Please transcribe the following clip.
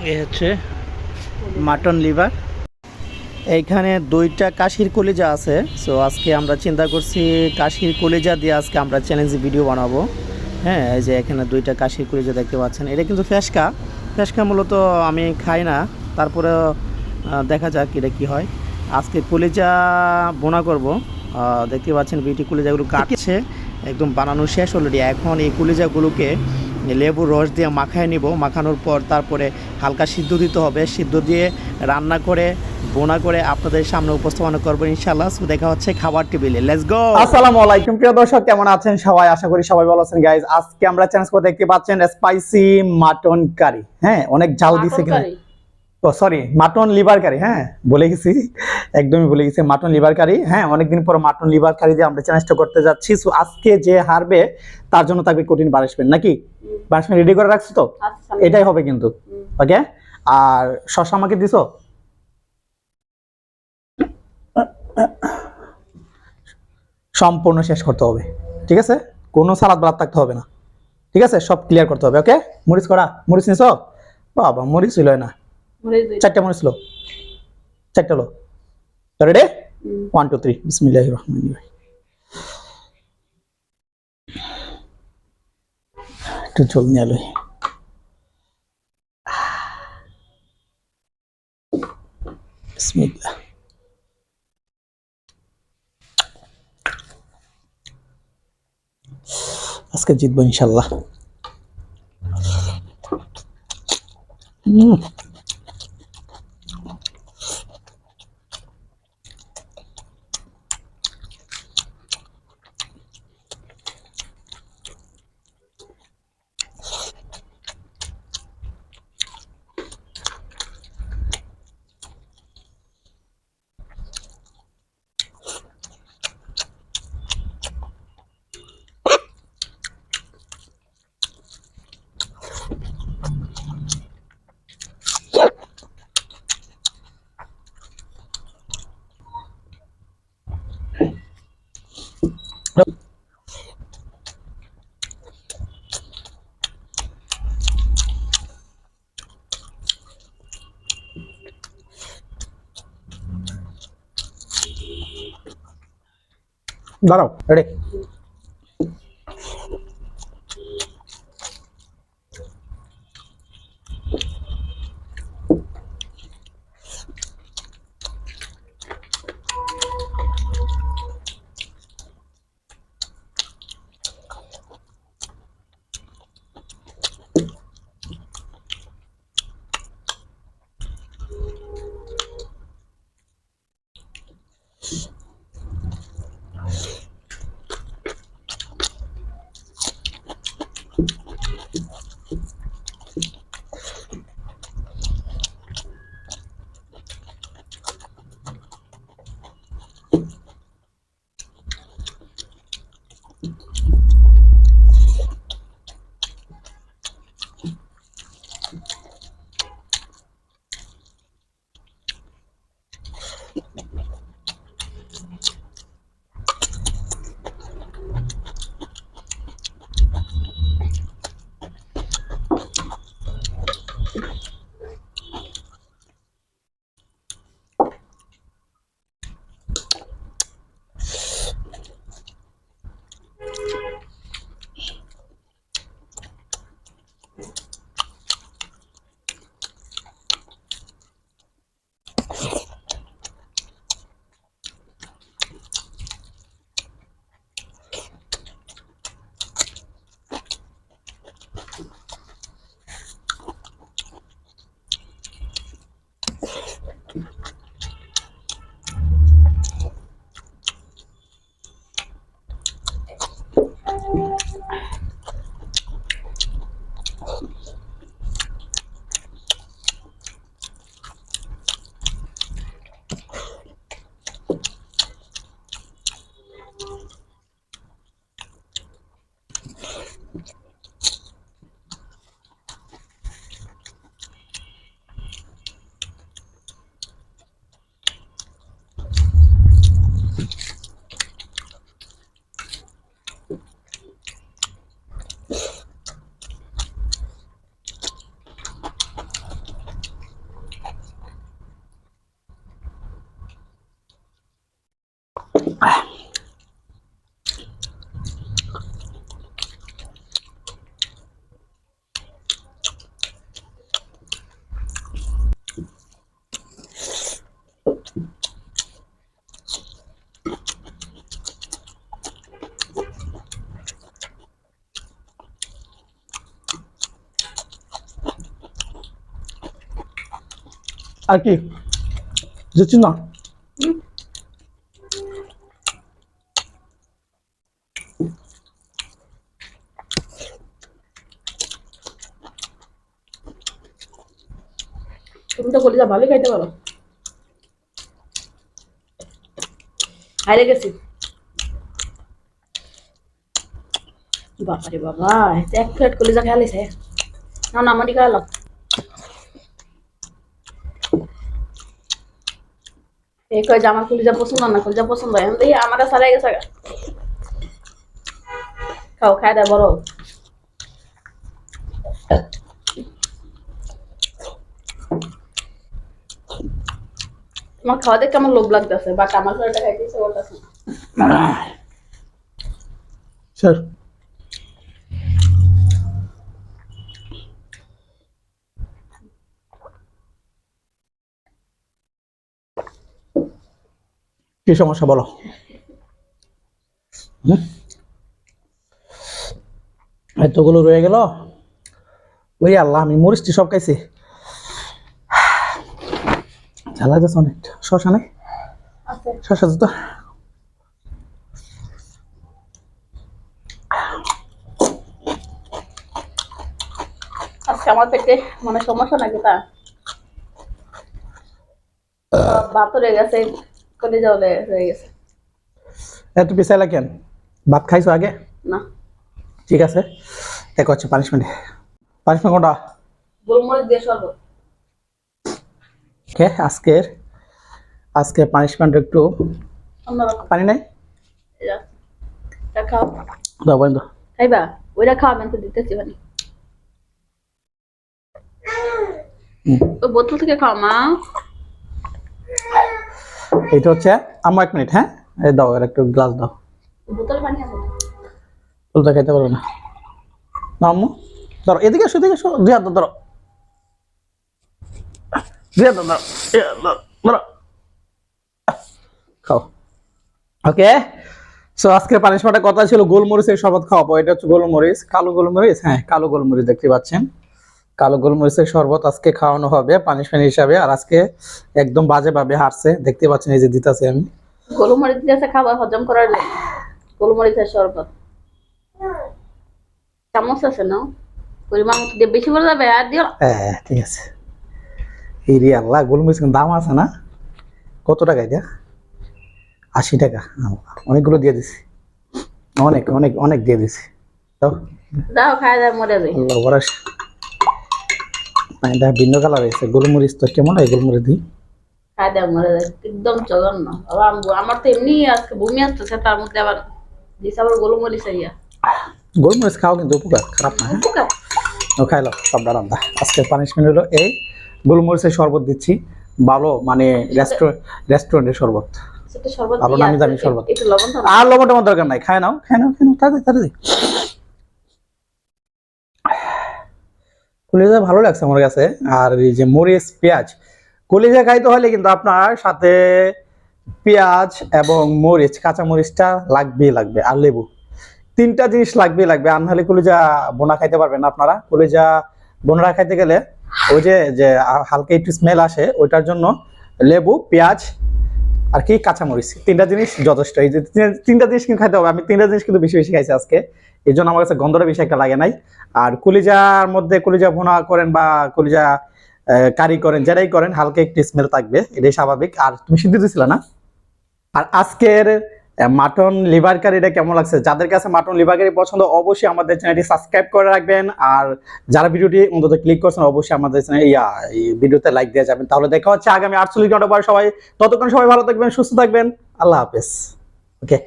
এই হচ্ছে mutton liver. এইখানে 2টা কাশির কলিজা আছে। সো আজকে আমরা চিন্তা করছি কাশির কলিজা দিয়ে আজকে আমরা চ্যালেঞ্জ ভিডিও বানাবো। হ্যাঁ, এই যে এখানে 2টা কাশির কলিজা দেখতে পাচ্ছেন। এটা কিন্তু ফেসকা। ফেসকা মূলত আমি খাই না, তারপরেও দেখা যাক এটা কী হয়। আজকে কলিজা বোনা করব। দেখতে পাচ্ছেন বিউটি কলিজাগুলো কাটছে, একদম বানানো শেষ অলরেডি। এখন এই কলিজাগুলোকে লেবুর রস দিয়ে মাখায় নিব। মাখানোর পর তারপরে হালকা সিদ্ধ দিতে হবে। সিদ্ধ দিয়ে রান্না করে বোনা করে আপনাদের সামনে উপস্থাপনা করবো ইনশাআল্লাহ। দেখা হচ্ছে খাবার টেবিলে। Let's go. আসসালামু আলাইকুম প্রিয় দর্শক, কেমন আছেন সবাই? আশা করি সবাই ভালো আছেন গাইস। আজকে আমরা চ্যালেঞ্জ করে দেখতে পাচ্ছেন স্পাইসি মাটন কারি। হ্যাঁ, অনেক ঝাল দিছে কিনা। ও সরি, মাটন লিভার কারি। হ্যাঁ, ভুলে গেছি, একদমই ভুলে গেছি। মাটন লিভার কারি। হ্যাঁ, অনেকদিন পর মাটন লিভার কারি দিয়ে আমরা চ্যালেঞ্জটা করতে যাচ্ছি। সো আজকে যে হারবে তার জন্য থাকবে কঠিন পানিশমেন্ট, নাকি? পানিশমেন্ট রেডি করে রাখছো তো? এটাই হবে কিন্তু। ওকে। আর শসা আমাকে দিছো? সম্পূর্ণ শেষ করতে হবে, ঠিক আছে? কোনো সালাদ বাদ থাকতে হবে না, ঠিক আছে? সব ক্লিয়ার করতে হবে। ওকে। মরিচ করা, মরিচ নিছো? বাবা, মরিচ ছিল না। 4টা মরিচ লো, 4টা লো। রেডি? 1 2 3 বিসমিল্লাহির রহমানির রহিম। একটু ঝোল নিয়ে আলো। বিসমিল্লাহ। আজকে জিতবো ইনশাআল্লাহ। দাঁড়াও, রেডি? আর কি দিচ্ছি না তুমি তো কলিজা ভালোই খাইতে পারো। হাইরে গেছি। বাবারে বাবা, এক প্লেট কলিজা খেয়ে লিছে। না না, আমারই খাওয়ালাম। এই কয় যে আমার কলিজা পছন্দ না, কলিজা পছন্দ এখন দেখি আমার সারাই গেছে। খাও, খাই দেয় বড়। তোমার খাওয়া দেখে আমার লোভ লাগতেছে, বাট আমার ঘরটা খাইতেছে বলতেছে। স্যার কি সমস্যা বলো? এতগুলো রয়ে গেল। ওই আল্লাহ, আমি মরিচটি সব খাইছি। ঝাল লাগতেছে অনেক। শশা নেই? শশা তো আজকে আমার পেটে মানে সমস্যা নাকি তা ভাত রয়ে গেছে, কলিজা রয়ে গেছে। একটু পিছাইলা কেন? ভাত খাইছো আগে? না, ঠিক আছে, এক হচ্ছে পানিশমেন্ট। পানিশমেন্ট কোনটা? গোলমরিচ দিয়ে শরবত। ওকে, আজকে পানিশমেন্ট একটু অন্যরকম। পানি নাই? এটা খাও। দাও বন্ধু। খাইবা? ওইটা খাও, আমি তো দিতেছি পানি। ওই বোতল থেকে খাও মা। এটা হচ্ছে আমার 1 মিনিট। হ্যাঁ, এই দাও, এর একটু গ্লাস দাও। বোতলে পানি আছে। ফুলটা খেতে পারবে না। না আম্মু, ধরো এদিকে এসো, এদিকে এসো। দুই হাত ধরো, দুই হাত ধরো, ধরো, খাও। ওকে, সো আজকে পানিশমেন্টের কথা ছিল গোলমরিচের শরবত খাওয়াবো। এটা হচ্ছে গোলমরিচ, কালো গোলমরিচ। হ্যাঁ, কালো গোলমরিচ দেখতে পাচ্ছেন। কালো গোলমরিচের শরবত আজকে খাওয়ানো হবে পানিশমেন্ট হিসাবে। আর আজকে একদম বাজে ভাবে হারছে, দেখতে পাচ্ছেন, এই যে দিতেছে আমি। গোলমরিচ দিয়েছে খাবার হজম করার জন্য। গোলমরিচের শরবত চামচ আছে না, পরিমাণ মতো দিয়ে, বেশি করে যাবে আর দিও। হ্যাঁ, ঠিক আছে। এই রে আল্লাহ, গোলমরিচ কিন্তু দাম আছে না? কত টাকা এটা? 80 টাকা। অনেকগুলো দিয়ে দিছি, অনেক অনেক অনেক দিয়ে দিছি। দাও দাও, খাই দাও, মরে যাবে। আল্লাহ বরাস। এটা ভিন্ন কালার হয়েছে। গোলমরিচ তো কেমন হয়? গোলমরিচ দিই, খাই দাও, মরে যাবে। একদম জঘন্য। আমার তো এমনি আজকে বমি আসতেছে, তার মধ্যে আবার দিস আবার গোলমরিচ ইয়া। গোলমরিচ খাও কিন্তু উপকার, খারাপ না। উপকার। ও খাইলো সব ডারান্দা। আজকে পানিশমেন্ট হলো এই গোলমরিচের শরবত দিচ্ছি। ভালো মানে রেস্টুরেন্টের শরবত। সেটা শরবত ভালো দিয়া নামি দামি আছে, শরবত। একটু লবণ দাও। আর লবণ টবণ দরকার নাই, খায় নাও, খায় নাও, খায় নাও, তাড়াতাড়ি তাড়াতাড়ি। কলিজা ভালো লাগছে আমার কাছে। আর এই যে মরিচ পেঁয়াজ, কলিজা খাইতে হলে কিন্তু আপনার সাথে পেঁয়াজ এবং মরিচ, কাঁচা মরিচটা লাগবে, আর লেবু, 3টা জিনিস লাগবে। আর নাহলে কলিজা বোনা খাইতে পারবেন না আপনারা। কলিজা বোনা খাইতে গেলে ওই যে হালকা একটু স্মেল আসে, ওইটার জন্য লেবু, পেঁয়াজ আর কি কাঁচামরিচ, 3টা জিনিস যথেষ্ট। এই যে 3টা জিনিস কিন্তু খাইতে হবে। আমি 3টা জিনিস কিন্তু বেশি বেশি খাইছি আজকে, এই জন্য আমার কাছে গন্ধটা বেশি একটা লাগে নাই। আর কলিজার মধ্যে কলিজা ভুনা করেন বা কলিজা কারি করেন, যেটাই করেন, হালকা একটু স্মেল থাকবে, এটাই স্বাভাবিক। আর তুমি সিদ্ধ দিছিল না? আর আজকের মাটন লিভার কারিটা কেমন লাগছে? যাদের কাছে মাটন লিভার কারি পছন্দ, অবশ্যই আমাদের চ্যানেলটি সাবস্ক্রাইব করে রাখবেন। আর যারা ভিডিওটি অন্তত ক্লিক করছেন, অবশ্যই আমাদের চ্যানেল এই ভিডিওতে লাইক দিয়ে যাবেন। তাহলে দেখা হচ্ছে আগামী 48 ঘন্টা পর। ততক্ষণ সবাই ভালো থাকবেন, সুস্থ থাকবেন। আল্লাহ হাফেজ। ওকে।